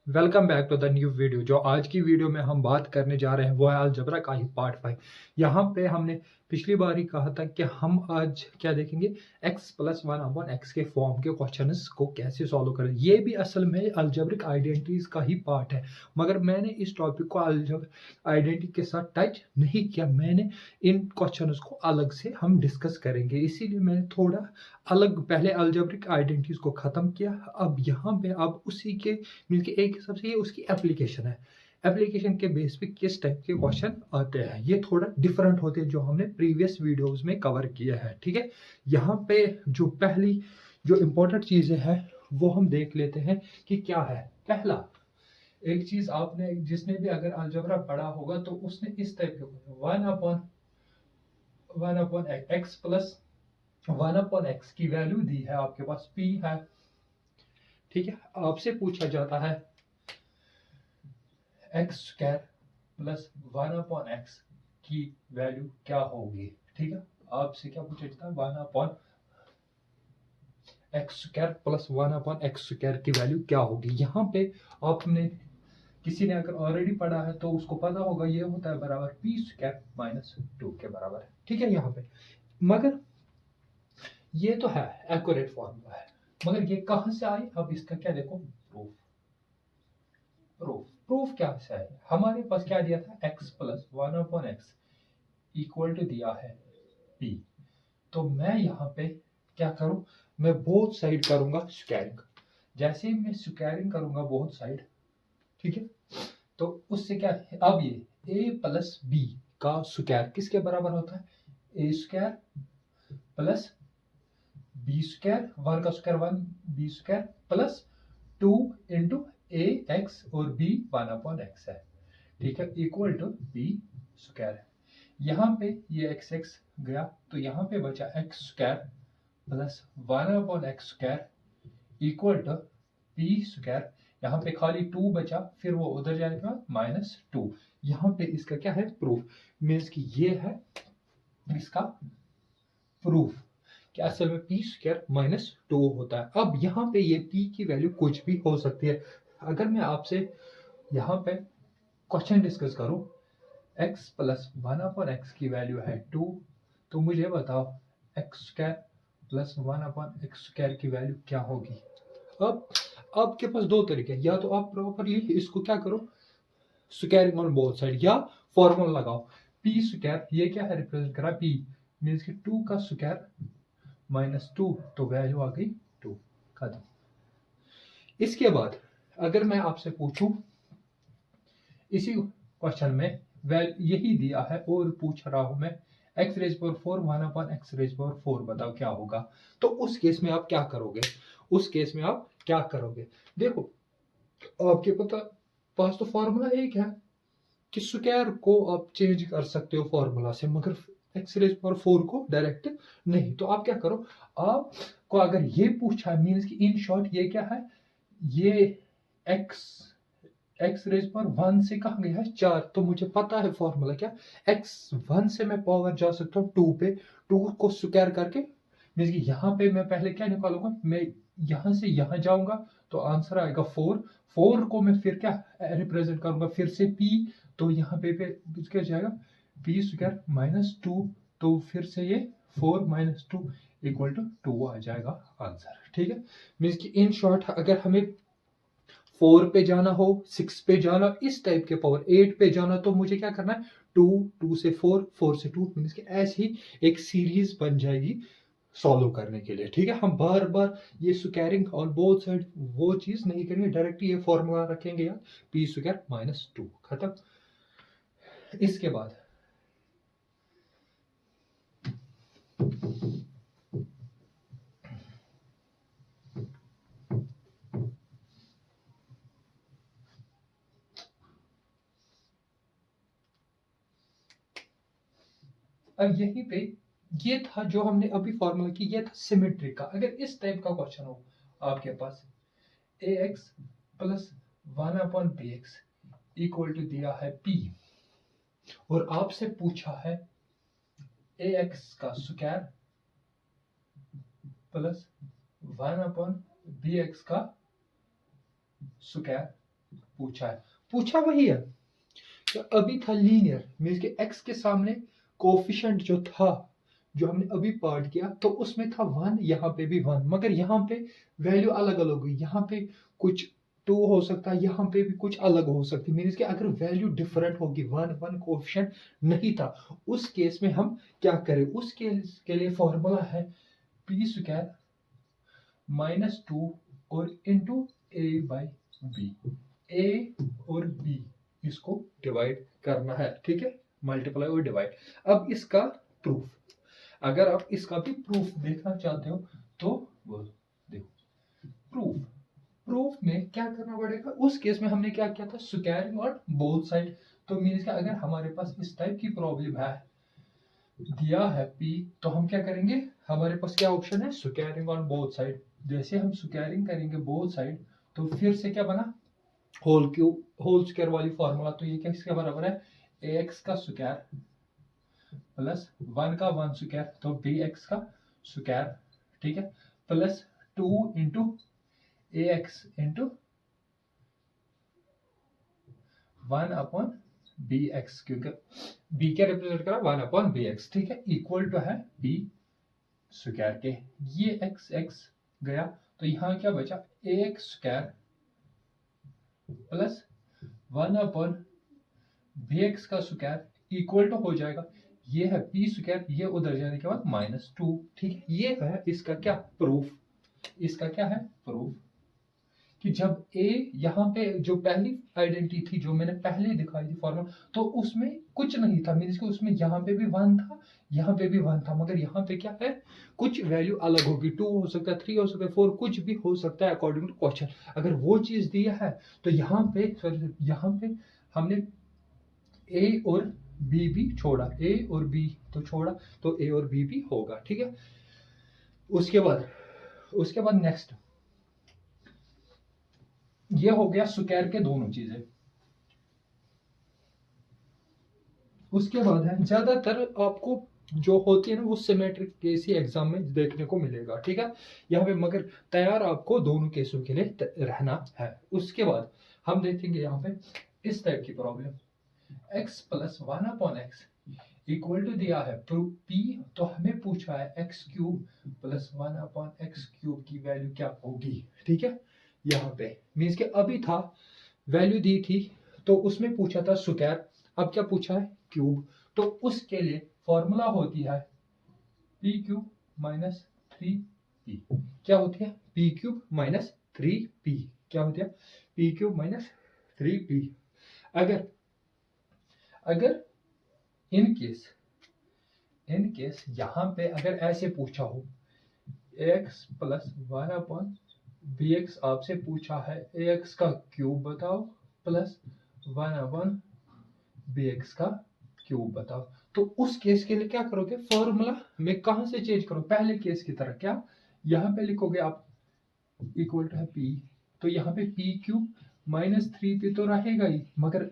Welcome back to the new video. जो आज की वीडियो में हम बात करने जा रहे हैं वो है अलजबरा का ही पार्ट 5। यहाँ पे हमने पिछली बार ही कहा था कि हम आज क्या देखेंगे, x plus one upon x के फॉर्म के क्वेश्चंस को कैसे सॉल्व करें। ये भी असल में अलजब्रिक आइडेंटिटीज का ही पार्ट है, मगर मैंने इस टॉपिक को अलजब्रिक आइडेंटिटी के साथ टच नहीं किया। मैंने इन क्वेश्चंस को अलग से हम डिस्कस करेंगे, इसीलिए मैंने थोड़ा अलग पहले अलजब्रिक आइडेंटिटीज को ख़त्म किया। अब यहाँ पे अब उसी के मिलके एक हिसाब से ये उसकी एप्लीकेशन है। एप्लीकेशन के बेस पे किस टाइप के क्वेश्चन आते हैं ये थोड़ा डिफरेंट होते हैं जो हमने प्रीवियस वीडियोस में कवर किया है। ठीक है, यहाँ पे जो पहली जो इंपॉर्टेंट चीजें हैं वो हम देख लेते हैं कि क्या है। पहला एक चीज आपने जिसने भी अगर अलजबरा पढ़ा होगा तो उसने इस टाइप के one upon x plus one upon x की वैल्यू दी है, आपके पास p है। ठीक है, आपसे पूछा जाता है x square plus one upon x की वैल्यू क्या होगी। ठीक है, आपसे क्या पूछा जाता है, one upon x square plus one upon x square की वैल्यू क्या होगी। यहाँ पे आपने किसी ने अगर ऑलरेडी पढ़ा है तो उसको पता होगा ये होता है बराबर पी स्क्वायर माइनस टू के बराबर है। ठीक है, यहाँ पे मगर ये तो है एक्यूरेट फॉर्मूला है, मगर ये कहां से आई। अब इसका क्या देखो, प्रूफ। प्रूफ क्या से है, हमारे पास क्या दिया था, x plus one upon x equal to दिया है p। तो मैं यहाँ पे क्या करूं, मैं बोथ साइड करूंगा स्क्वायरिंग। जैसे ही मैं स्क्वायरिंग करूंगा बोथ साइड, ठीक है, तो उससे क्या है, अब ये a प्लस बी का स्क्वायर किसके बराबर होता है, A square plus B square, one का square one, B square plus two into A X और बी वन अपॉन एक्स है। ठीक है, इक्वल टू बी स्क्वायर है। यहाँ पे ये एक्स एक्स गया तो यहाँ पे बचा x square plus one upon x square equal to b square. यहाँ पे खाली टू बचा, फिर वो उधर जाएगा माइनस टू। यहाँ पे इसका क्या है, प्रूफ। मीन्स कि ये है इसका प्रूफ कि असल में पी स्क्वायर माइनस टू होता है। अब यहाँ पे ये पी की वैल्यू कुछ भी हो सकती है। अगर मैं आपसे यहाँ पे क्वेश्चन डिस्कस करूं, x plus one upon x की वैल्यू है टू, तो मुझे बताओ x square plus one upon x square की वैल्यू क्या होगी। अब आपके पास दो तरीके हैं, या तो आप प्रॉपरली इसको क्या करो, स्क्वायरिंग ऑन बोथ साइड, या फॉर्मूला लगाओ पी स्क्वायर। ये क्या है, रिप्रेजेंट करा पी, मीन्स कि टू का स्क्वायर माइनस टू, तो वैल्यू आ गई टू, खत्म। इसके बाद अगर मैं आपसे पूछूं इसी क्वेश्चन में वेल यही दिया है और पूछ रहा हूं मैं x raise power four one upon x raise power four, बताओ क्या होगा। तो उस केस में आप क्या करोगे, उस केस में आप क्या करोगे। देखो, आपके पास तो फॉर्मूला एक है कि स्क्वायर को आप चेंज कर सकते हो फॉर्मूला से, मगर एक्स रेज पावर फोर को डायरेक्ट नहीं। तो आप क्या करो, आपको अगर ये पूछा है, मीन्स कि इन शॉर्ट ये क्या है, ये एक्स एक्स रेज पर वन से कहा गया है चार, तो मुझे पता है फॉर्मूला क्या, एक्स वन से मैं पावर जा सकता हूँ टू पे, टू को स्क्वायर करके मीन कि यहाँ पे मैं पहले क्या निकालूंगा, मैं यहाँ से यहाँ जाऊंगा तो आंसर आएगा फोर। फोर को मैं फिर क्या रिप्रेजेंट करूंगा, फिर से पी, तो यहाँ पे क्या जाएगा पी स्क्वायर माइनस टू, तो फिर से ये four minus two equal to two आ जाएगा आंसर। ठीक है, मीन्स कि इन शॉर्ट अगर हमें फोर पे जाना हो, सिक्स पे जाना, इस टाइप के पावर एट पे जाना, तो मुझे क्या करना है, टू, टू से फोर, फोर से टू, मीन्स कि ऐसी एक सीरीज बन जाएगी सॉल्व करने के लिए। ठीक है, हम बार बार ये स्क्वायरिंग ऑन बोथ साइड वो चीज नहीं करेंगे, डायरेक्ट ये फॉर्मूला रखेंगे यार, पी स्क्वायर माइनस टू, खत्म। इसके बाद अब यहीं पे ये था जो हमने अभी फॉर्मूला की, ये था सिमेट्री का। अगर इस टाइप का क्वेश्चन हो आपके पास, A X plus one upon B X equal to दिया है पी, और आपसे पूछा है ए एक्स का square plus one upon B X का स्क्वायर पूछा है, पूछा वही है। तो अभी था लीनियर, मीन्स के x के सामने कोफिशिएंट जो था, जो हमने अभी पार्ट किया, तो उसमें था 1, यहाँ पे भी 1, मगर यहाँ पे वैल्यू अलग अलग हुई। यहाँ पे कुछ 2 हो सकता है, यहाँ पे भी कुछ अलग हो सकती है। मीन्स कि अगर वैल्यू डिफरेंट होगी, 1 कोफिशिएंट नहीं था, उस केस में हम क्या करें? उस केस के लिए फॉर्मूला है पी स्क्वायर माइनस 2 और इंटू ए बाई बी। ए और बी इसको डिवाइड करना है, ठीक है, मल्टीप्लाई और डिवाइड। अब इसका प्रूफ, अगर आप इसका भी प्रूफ देखना चाहते हो तो वो देखो प्रूफ। प्रूफ में क्या करना पड़ेगा? उस केस में हमने क्या किया था? Squaring on both side. तो मीन्स अगर हमारे पास इस टाइप की प्रॉब्लम है, दिया है P, तो हम क्या करेंगे? हमारे पास क्या ऑप्शन है? Squaring on both side. जैसे हम स्क्वायरिंग करेंगे बोथ साइड, तो फिर से क्या बना? होल क्यूब, होल स्क्वायर वाली फॉर्मूला। तो ये किसके बराबर है? ax का स्क्वायर प्लस 1 का 1 स्क्वायर, तो bx का स्क्वायर, ठीक है, plus 2 into ax into 1 upon bx, क्योंकि b क्या रिप्रेजेंट करा? 1 अपॉन bx, ठीक है, इक्वल टू है b स्क्वायर के। ये x x गया, तो यहाँ क्या बचा? ax square plus 1 upon bx का स्क्वायर इक्वल टू हो जाएगा, ये है p स्क्वायर, ये उधर जाने के बाद -2, ठीक है। ये है इसका क्या? प्रूफ। इसका क्या है? प्रूफ कि जब a यहाँ पे जो पहली आइडेंटिटी थी, जो मैंने पहले दिखाई थी फॉर्मूला, तो उसमें कुछ नहीं था, मीन्स कि उसमें यहाँ पे भी 1 था, यहाँ पे भी 1 था, मगर यहाँ पे क्या है? कुछ वैल्यू अलग होगी, 2 हो सकता है, 3 हो सकता है, 4, कुछ भी हो सकता है अकॉर्डिंग टू क्वेश्चन। अगर वो चीज दिया है तो यहाँ पे, सॉरी, यहाँ पे हमने ए और बी भी छोड़ा, ए और बी तो छोड़ा, तो ए और बी भी होगा, ठीक है। उसके बाद नेक्स्ट, ये हो गया स्क्वायर के दोनों चीजें। उसके बाद है, ज्यादातर आपको जो होती है ना, वो सिमेट्रिक केस ही एग्जाम में देखने को मिलेगा, ठीक है, यहाँ पे। मगर तैयार आपको दोनों केसों के लिए रहना है। उसके बाद हम देखेंगे यहाँ पे इस टाइप की problem, x plus 1 upon x equal to दिया है p, तो हमें पूछा है x cube plus 1 upon x cube की वैल्यू क्या होगी, ठीक है। यहाँ पे मीन्स के अभी था वैल्यू दी थी, तो उसमें पूछा था स्क्वायर, अब क्या पूछा है? क्यूब। तो उसके लिए फॉर्मूला होती है पी क्यूब माइनस 3p। क्या होती है? P cube minus 3p। क्या होती है? P cube minus 3p। अगर अगर इन केस यहाँ पे अगर ऐसे पूछा हो, ax प्लस 1 अपॉन bx, आपसे पूछा है ax का क्यूब बताओ प्लस 1 अपॉन bx का क्यूब बताओ, तो उस केस के लिए क्या करोगे? फॉर्मूला में कहां से चेंज करो? पहले केस की तरह, क्या यहाँ पे लिखोगे आप इक्वल टू है p, तो यहाँ पे p क्यूब माइनस 3p तो रहेगा ही, मगर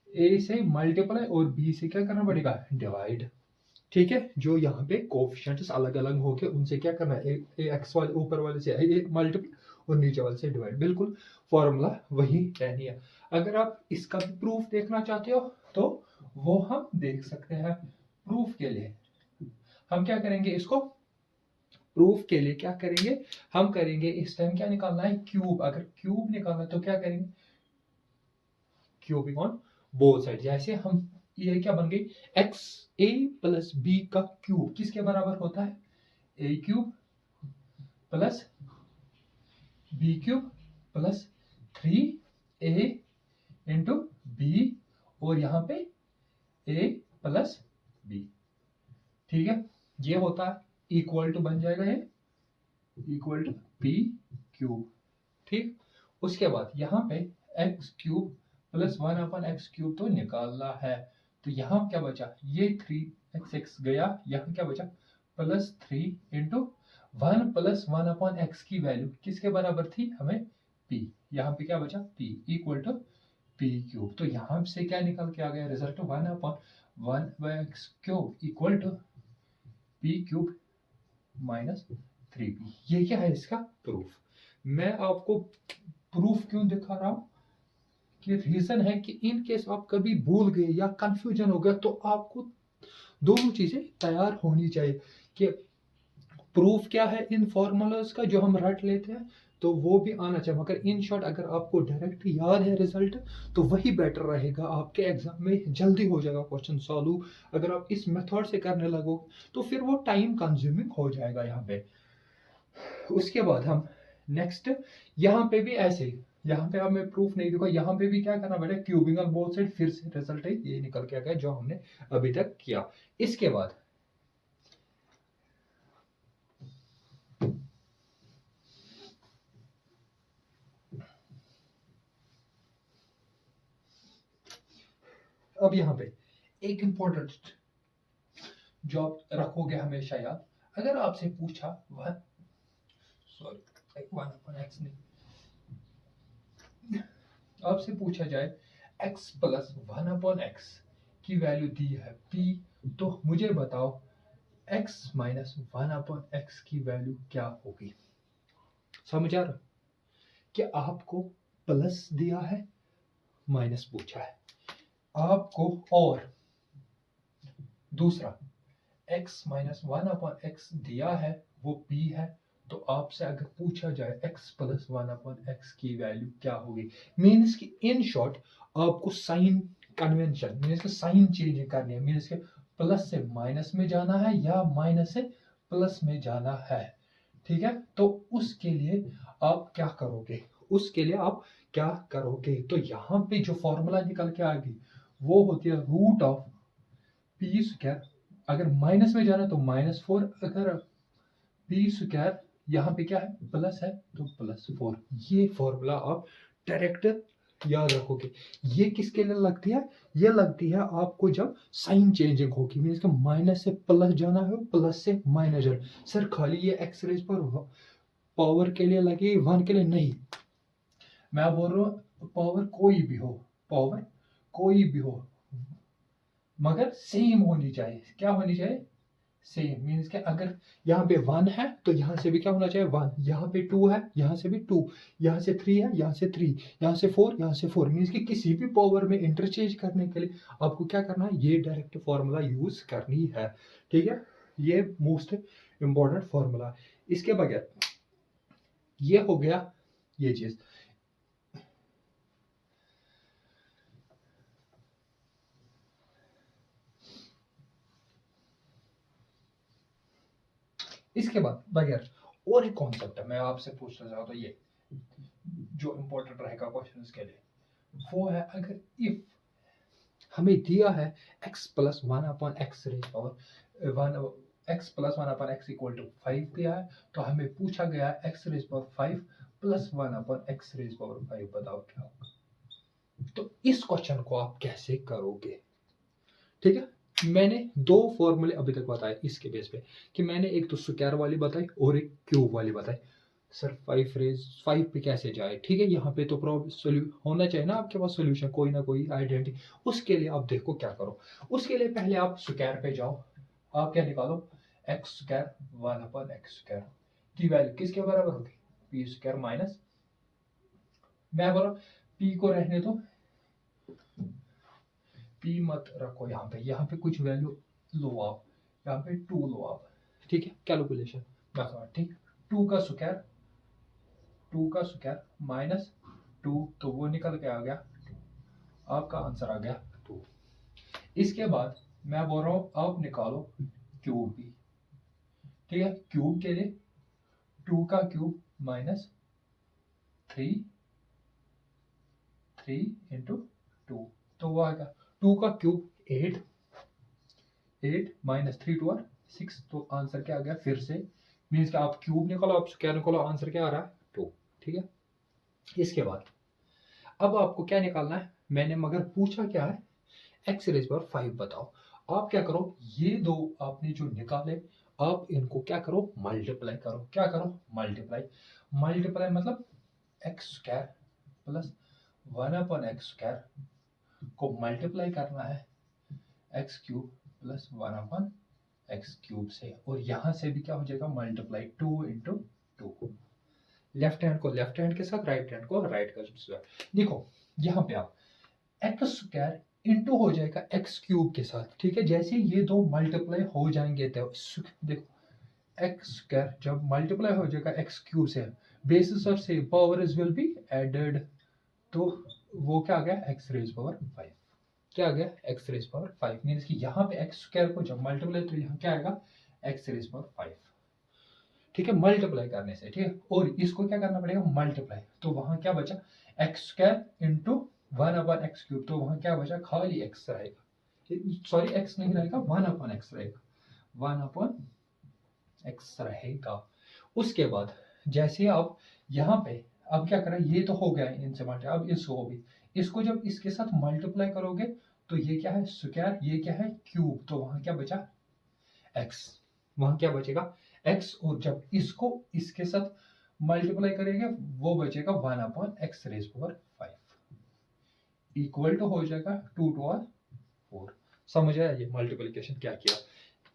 a से मल्टीप्लाई और b से क्या करना पड़ेगा? डिवाइड, ठीक है। जो यहाँ पे कोफिशिएंट्स अलग अलग हो गए, उनसे क्या करना है? एक्स वाले ऊपर वाले से मल्टीप्लाई और नीचे वाले से डिवाइड, बिल्कुल फॉर्मूला वही रहनी है। अगर आप इसका भी प्रूफ देखना चाहते हो तो वो हम देख सकते हैं। प्रूफ के लिए हम क्या करेंगे? इसको प्रूफ के लिए क्या करेंगे? हम करेंगे इस टाइम क्या निकालना है? क्यूब। अगर क्यूब निकालना है तो क्या करेंगे? Cubing on both side. जैसे हम, ये क्या बन गई? एक्स ए प्लस बी का क्यूब किसके बराबर होता है? A cube plus B cube plus 3a into B, और यहाँ पे a प्लस बी, ठीक है। ये होता है इक्वल टू, बन जाएगा ये इक्वल टू पी क्यूब, ठीक। उसके बाद यहाँ पे x cube plus 1 upon x cube तो निकालना है, तो यहाँ क्या बचा? ये 3x गया, यहाँ क्या बचा? Plus 3 into 1 plus 1 upon x की वैल्यू किसके बराबर थी? हमें p, यहाँ पे क्या बचा? p equal to p cube. तो यहाँ से क्या निकल के आ गया रिजल्ट? 1 अपॉन 1 by x cube equal to p cube minus 3p। ये क्या है? इसका प्रूफ। मैं आपको प्रूफ क्यों दिखा रहा हूं? कि रीजन है कि इन केस आप कभी भूल गए या कंफ्यूजन हो गया तो आपको दोनों चीजें तैयार होनी चाहिए कि प्रूफ क्या है इन फॉर्मूलाज का जो हम रट लेते हैं, तो वो भी आना चाहिए। मगर इन शॉर्ट अगर आपको डायरेक्ट याद है रिजल्ट तो वही बेटर रहेगा, आपके एग्जाम में जल्दी हो जाएगा क्वेश्चन सॉल्व। अगर आप इस मेथड से करने लगोगे तो फिर वो टाइम कंज्यूमिंग हो जाएगा यहाँ पे। उसके बाद हम नेक्स्ट यहाँ पे भी ऐसे ही, यहाँ पे हमें प्रूफ नहीं देखो, यहाँ पे भी क्या करना पड़ेगा, क्यूबिंग ऑन बोथ साइड, फिर से रिजल्ट है ये निकल के आ गया जो हमने अभी तक किया। इसके बाद अब यहाँ पे एक इंपॉर्टेंट जो आप रखोगे हमेशा याद, अगर आपसे पूछा वन अपॉन एक्स नहीं, आपसे पूछा जाए x plus one upon x की वैल्यू दी है p, तो मुझे बताओ x minus one upon x की वैल्यू क्या होगी। समझ आ रहा कि आपको प्लस दिया है, माइनस पूछा है आपको, और दूसरा x minus one upon x दिया है वो p है, तो आपसे अगर पूछा जाए x plus one upon x की वैल्यू क्या होगी, मीन्स कि इन शॉर्ट आपको साइन कन्वेंशन मीन्स कि साइन चेंज करनी है, मीन्स कि प्लस से माइनस में जाना है या माइनस से प्लस में जाना है। ठीक है, तो उसके लिए आप क्या करोगे, तो यहाँ पे जो फॉर्मूला निकल के आएगी वो होती है रूट ऑफ पी स्क्वायर, अगर माइनस में जाना तो -4, अगर पी स्क्वायर यहाँ पे क्या है प्लस है तो +4। ये फॉर्मूला आप डायरेक्ट याद रखोगे। ये किसके लिए लगती है, ये लगती है आपको जब साइन चेंजिंग होगी, मीन्स कि माइनस से प्लस जाना है, प्लस से माइनस जाना। सर खाली ये एक्स रेज पर पावर के लिए लगे, वन के लिए नहीं, मैं बोल रहा हूँ पावर कोई भी हो मगर सेम होनी चाहिए। क्या होनी चाहिए, सेम, मीन्स कि अगर यहाँ पे 1 है तो यहाँ से भी क्या होना चाहिए 1, यहाँ पे 2 है यहाँ से भी 2, यहाँ से 3 है यहाँ से 3, यहाँ से 4 यहाँ से 4, मीन्स कि किसी भी पावर में इंटरचेंज करने के लिए आपको क्या करना है, ये डायरेक्ट फॉर्मूला यूज करनी है। ठीक है, ये मोस्ट इंपॉर्टेंट फॉर्मूला है। इसके बगैर ये हो गया ये चीज। इसके बाद बगैर और एक कॉन्सेप्ट है मैं आपसे पूछना चाहता हूँ, ये जो इंपॉर्टेंट रहेगा क्वेश्चन के लिए, वो है अगर इफ हमें दिया है x plus one upon x raise power one, x plus one upon x equal to 5 दिया है, तो हमें पूछा गया है x raise power 5 plus one upon x raise power 5, बताओ क्या होगा। तो इस क्वेश्चन को आप कैसे करोगे। ठीक है, मैंने दो फॉर्मूले अभी तक बताए इसके बेस पे, कि मैंने एक तो स्क्वायर वाली बताई और एक क्यूब वाली बताई। सर 5 रेज 5 पे कैसे जाए, ठीक है, यहाँ पे तो प्रॉब्लम होना चाहिए ना आपके पास सोल्यूशन, कोई ना कोई आइडेंटिटी। उसके लिए आप देखो क्या करो, उसके लिए पहले आप स्क्वायर पे जाओ, आप क्या निकालो x square one upon x square की वैल्यू किसके बराबर होगी, पी स्क्वायर माइनस, मैं बोला पी को रहने दो, पी मत रखो यहाँ पे कुछ वैल्यू लो आप, यहाँ पे 2 लो आप। ठीक है, कैलकुलेशन ठीक, 2 का स्क्वायर माइनस 2, तो वो निकल के आ गया 2, आपका आंसर आ गया 2। इसके बाद मैं बोल रहा हूँ आप निकालो क्यूब भी। ठीक है, क्यूब के लिए 2 का क्यूब माइनस 3 इंटू 2, तो वो आएगा 2 का क्यूब 8 माइनस 3 2 6, तो आंसर क्या आ गया फिर से, मीन्स कि आप क्यूब निकालो आप स्क्वायर निकालो, आंसर क्या आ रहा है 2। ठीक है, इसके बाद अब आपको क्या निकालना है, मैंने मगर पूछा क्या है एक्स रेज पावर 5 बताओ। आप क्या करो, ये दो आपने जो निकाले आप इनको क्या करो मल्टीप्लाई करो, क्या करो मल्टीप्लाई मतलब x square plus one upon x square को मल्टीप्लाई करना है x cube plus one upon x cube से, और यहाँ से भी क्या हो जाएगा मल्टीप्लाई 2 इंटू 2, लेफ्ट हैंड को लेफ्ट हैंड के साथ, राइट हैंड को राइट का साथ। देखो यहाँ पे आप एक्स स्क्वायर इंटू हो जाएगा एक्स क्यूब के साथ, ठीक है। जैसे ये दो मल्टीप्लाई हो जाएंगे तो देखो एक्स स्क्वायर जब मल्टीप्लाई हो जाएगा एक्स क्यूब से, बेसिस और से पावर्स विल बी एडेड, तो वो क्या आ गया एक्स रेज पावर 5, क्या आ गया एक्स रेज पावर 5, मीन्स कि यहाँ पे एक्स स्क्वायर को जब मल्टीप्लाई तो यहाँ क्या आएगा एक्स रेज पावर 5, ठीक है, मल्टीप्लाई करने से, ठीक है। और इसको क्या करना पड़ेगा मल्टीप्लाई, तो वहां क्या बचा x square into 1/x cube, तो वहां क्या बचा खाली एक्स रहेगा, सॉरी एक्स नहीं रहेगा 1/x रहेगा, 1/x रहेगा। उसके बाद जैसे आप यहाँ पे अब क्या करें, ये तो हो गया इनसे मल्टीप्लाई, अब इसको भी इसको जब इसके साथ मल्टीप्लाई करोगे तो ये क्या है स्क्वायर, ये क्या है क्यूब, तो वहां क्या बचा एक्स, वहां क्या बचेगा एक्स, और जब इसको इसके साथ मल्टीप्लाई करेंगे वो बचेगा 1/x raise power 5 equal to हो जाएगा 2 to 4। समझ आया ये मल्टीप्लिकेशन क्या किया,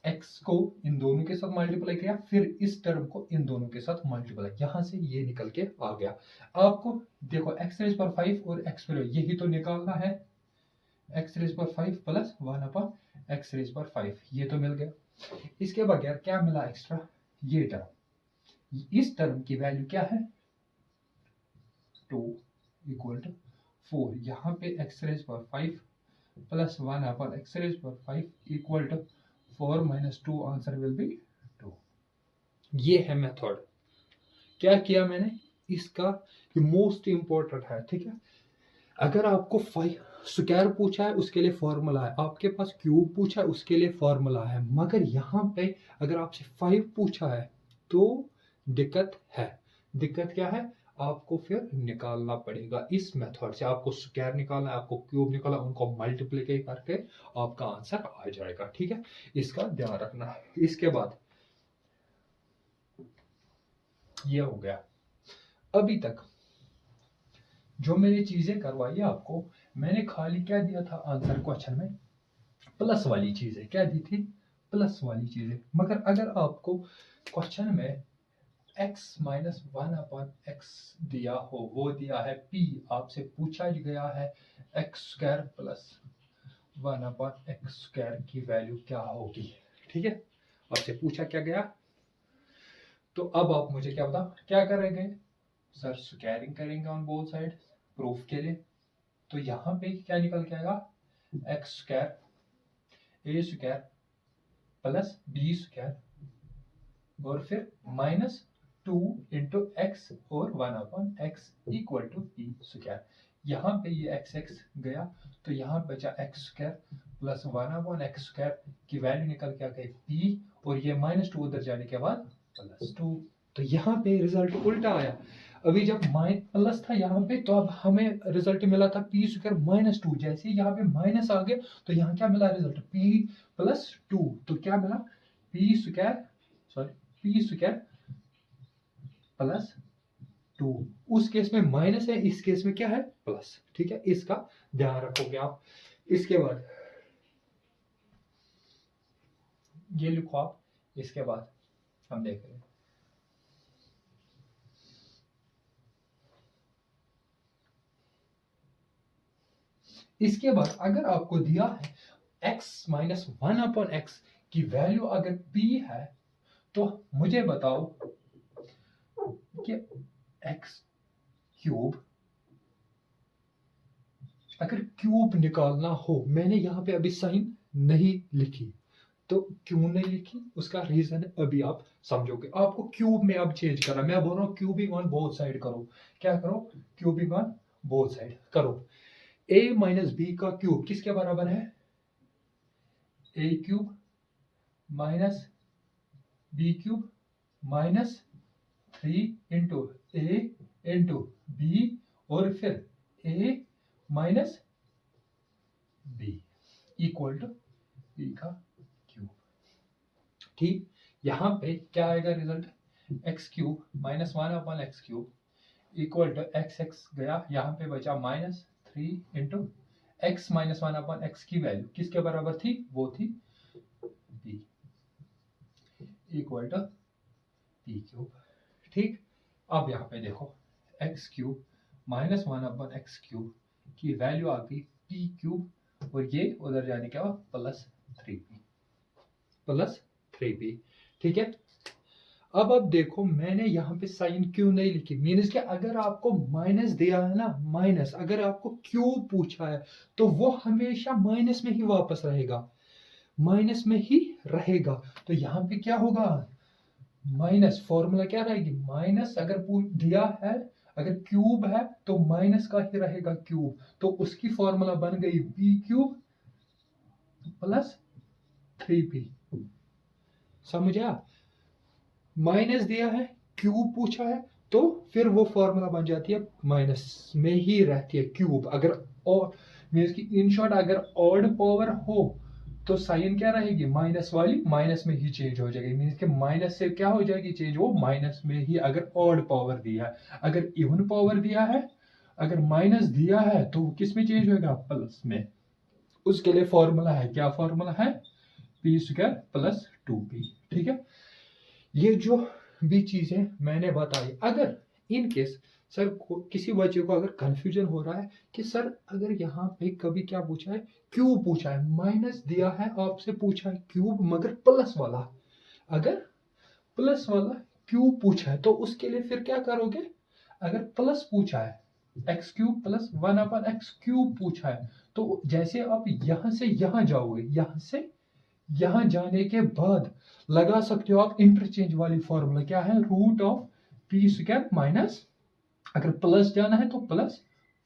x को इन दोनों के साथ मल्टीप्लाई किया, फिर इस टर्म को इन दोनों के साथ मल्टीप्लाई, यहां से ये निकल के आ गया। आपको देखो x रेज पावर 5 और x यही तो निकालना है, x raise power 5 plus 1/x raise power 5, ये तो मिल गया। इसके बगैर क्या मिला एक्स्ट्रा, ये टर्म, इस टर्म की वैल्यू क्या है 2 इक्वल टू 4, यहाँ पे x raise power 5 plus 1/x raise power 5 equal to 4 minus 2, answer will be 2। ये है मेथड, क्या किया मैंने इसका, ये मोस्ट इंपॉर्टेंट है, ठीक है। अगर आपको 5 स्क्वायर पूछा है उसके लिए फॉर्मूला है, आपके पास क्यूब पूछा है उसके लिए फॉर्मूला है, मगर यहाँ पे अगर आपसे 5 पूछा है तो दिक्कत है। दिक्कत क्या है, आपको फिर निकालना पड़ेगा इस मेथड से, आपको स्क्वायर निकालना है, आपको क्यूब निकालना, उनको मल्टीप्लाई करके आपका आंसर आ जाएगा, ठीक है, इसका ध्यान रखना। इसके बाद ये हो गया, अभी तक जो मैंने चीजें करवाई आपको, मैंने खाली क्या दिया था आंसर क्वेश्चन में, प्लस वाली चीजें क्या दी थी, प्लस वाली चीजें। मगर अगर आपको क्वेश्चन में x माइनस 1/x दिया हो, वो दिया है p, आपसे पूछा गया है x square plus 1/x square की वैल्यू क्या होगी, ठीक है, आपसे पूछा क्या गया, तो अब आप मुझे क्या बताओ क्या करेंगे सर, स्क्वायरिंग करेंगे ऑन बोथ साइड प्रूफ के लिए, तो यहाँ पे क्या निकल के आएगा एक्स स्क्वायर ए स्क्वायर प्लस बी स्क्वायर और फिर माइनस 2 इंटू एक्स और 1/x equal to P square. यहाँ पे ये एक्स एक्स गया तो यहाँ बचा x square plus 1/x square की वैल्यू निकल के आ गई पी, और ये -2 उधर जाने के बाद +2, तो यहाँ पे रिजल्ट उल्टा आया। अभी जब प्लस था यहाँ पे तो अब हमें रिजल्ट मिला था पी स्क्वायर -2, जैसे यहाँ पे माइनस आ गया तो यहाँ क्या मिला रिजल्ट p +2, तो क्या मिला पी स्क्वायर +2, उस केस में माइनस है, इस केस में क्या है प्लस, ठीक है, इसका ध्यान रखोगे आप। इसके बाद ये लिखो आप, इसके बाद हम देख रहे हैं इसके बाद अगर आपको दिया है x माइनस 1/x की वैल्यू अगर p है तो मुझे बताओ कि x क्यूब अगर क्यूब निकालना हो, मैंने यहाँ पे अभी साइन नहीं लिखी, तो क्यों नहीं लिखी उसका रीजन अभी आप समझोगे। आपको क्यूब में अब चेंज करना, मैं बोल रहा हूँ क्यूबिंग ऑन बोथ साइड करो, क्या करो क्यूबिंग ऑन बोथ साइड करो। a माइनस बी का क्यूब किसके बराबर है, a cube minus b cube minus 3 into a into B और फिर a minus b equal to b का क्यूब, ठीक। यहाँ पे क्या आएगा result x cube minus 1/x cube equal to x x गया, यहाँ पे बचा -3 इंटू एक्स माइनस 1/x की वैल्यू किसके बराबर थी, वो थी b equal to p cube, ठीक। अब यहाँ पे देखो x cube minus 1/x cube की वैल्यू आ गई पी क्यूब, और ये उधर जाने के बाद प्लस 3p, ठीक है। अब देखो मैंने यहाँ पे साइन क्यों नहीं लिखी, मीन्स कि अगर आपको माइनस दिया है ना, माइनस अगर आपको क्यूब पूछा है तो वो हमेशा माइनस में ही वापस रहेगा, माइनस में ही रहेगा। तो यहाँ पे क्या होगा, माइनस, फॉर्मूला क्या रहेगी, माइनस अगर दिया है, अगर क्यूब है तो माइनस का ही रहेगा क्यूब, तो उसकी फॉर्मूला बन गई पी क्यूब प्लस 3p। समझा, माइनस दिया है, क्यूब पूछा है, तो फिर वो फॉर्मूला बन जाती है माइनस में ही रहती है क्यूब। अगर और मीन्स की इन शॉर्ट अगर ऑड पावर हो तो साइन क्या रहेगी, माइनस वाली माइनस में ही चेंज हो जाएगी, मीन्स कि माइनस से क्या हो जाएगी चेंज, वो माइनस में ही अगर ऑड पावर दिया है। अगर इवन पावर दिया है, अगर माइनस दिया है तो किस में चेंज होगा, प्लस में। उसके लिए फॉर्मूला है, क्या फॉर्मूला है, पी स्क्वायर प्लस 2p, ठीक है। ये जो भी चीजें मैंने बताई, अगर इन केस सर किसी बच्चे को अगर कंफ्यूजन हो रहा है कि सर अगर यहाँ पे कभी क्या पूछा है, क्यूब पूछा है, माइनस दिया है आपसे पूछा है क्यूब मगर प्लस वाला, अगर प्लस वाला क्यूब पूछा है तो उसके लिए फिर क्या करोगे, अगर प्लस पूछा है x cube plus 1/x cube पूछा है, तो जैसे आप यहां से यहां जाओगे, यहां से यहां जाने के बाद लगा सकते हो आप इंटरचेंज वाली फॉर्मूला, क्या है, root of p square minus, अगर प्लस जाना है तो प्लस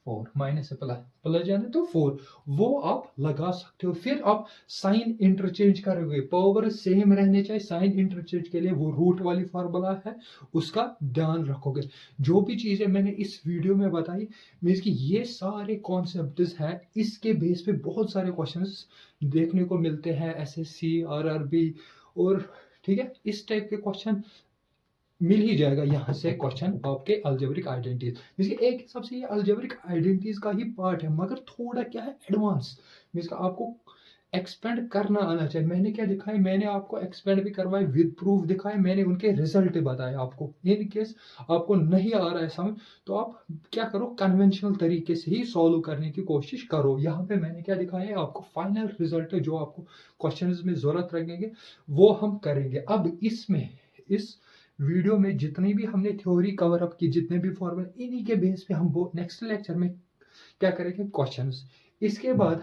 4, माइनस से प्लस जाना है तो 4, वो आप लगा सकते हो। फिर आप साइन इंटरचेंज करोगे, पावर सेम रहने चाहिए, साइन इंटरचेंज के लिए वो रूट वाली फार्मूला है, उसका ध्यान रखोगे। जो भी चीजें मैंने इस वीडियो में बताई, मीन्स कि ये सारे कॉन्सेप्ट्स हैं, इसके बेस पे बहुत सारे क्वेश्चंस देखने को मिलते हैं, एसएससी, आरआरबी, और ठीक है, इस टाइप के क्वेश्चन मिल ही जाएगा यहाँ से क्वेश्चन आपके अलजेब्रिक आइडेंटिटीज, इसके एक हिसाब से ये अलजेब्रिक आइडेंटिटीज का ही पार्ट है, मगर थोड़ा क्या है एडवांस, मीन्स आपको एक्सपेंड करना आना चाहिए। मैंने क्या दिखाया, मैंने आपको एक्सपेंड भी करवाए, विद प्रूफ दिखाए, मैंने उनके रिजल्ट बताए आपको। इन केस आपको नहीं आ रहा है समझ, तो आप क्या करो, कन्वेंशनल तरीके से ही सॉल्व करने की कोशिश करो। यहाँ पे मैंने क्या दिखाया है आपको, फाइनल रिजल्ट जो आपको क्वेश्चन में जरूरत लगेंगे वो हम करेंगे। अब इसमें इस वीडियो में जितनी भी हमने थ्योरी कवर अप की, जितने भी फॉर्मूले, इन्हीं के बेस पे हम वो नेक्स्ट लेक्चर में क्या करेंगे, क्वेश्चंस। इसके बाद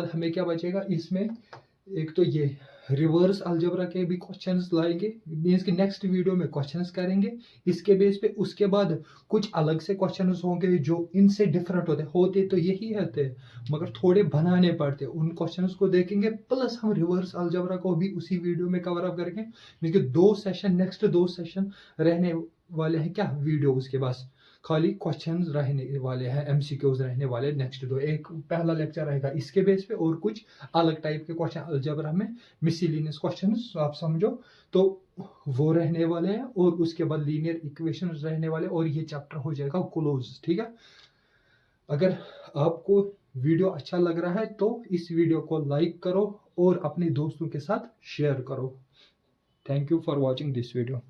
हमें क्या बचेगा इसमें, एक तो ये रिवर्स अलजेब्रा के भी क्वेश्चंस लाएंगे, मींस कि नेक्स्ट वीडियो में क्वेश्चंस करेंगे इसके बेस पे। उसके बाद कुछ अलग से क्वेश्चंस होंगे जो इनसे डिफरेंट होते तो यही रहते हैं, मगर थोड़े बनाने पड़ते, उन क्वेश्चंस को देखेंगे, प्लस हम रिवर्स अलजेब्रा को भी उसी वीडियो में कवर अप करेंगे। मींस कि नेक्स्ट 2 सेशन रहने वाले हैं क्या वीडियोस के पास, खाली क्वेश्चंस रहने वाले हैं, एमसीक्यूज रहने वाले नेक्स्ट 2, एक पहला लेक्चर रहेगा इसके बेस पे, और कुछ अलग टाइप के क्वेश्चन अलजेब्रा में मिसलिनियस क्वेश्चंस आप समझो तो वो रहने वाले हैं, और उसके बाद लीनियर इक्वेशंस रहने वाले, और ये चैप्टर हो जाएगा क्लोज, ठीक है। अगर आपको वीडियो अच्छा लग रहा है तो इस वीडियो को लाइक करो और अपने दोस्तों के साथ शेयर करो। Thank you for watching this video.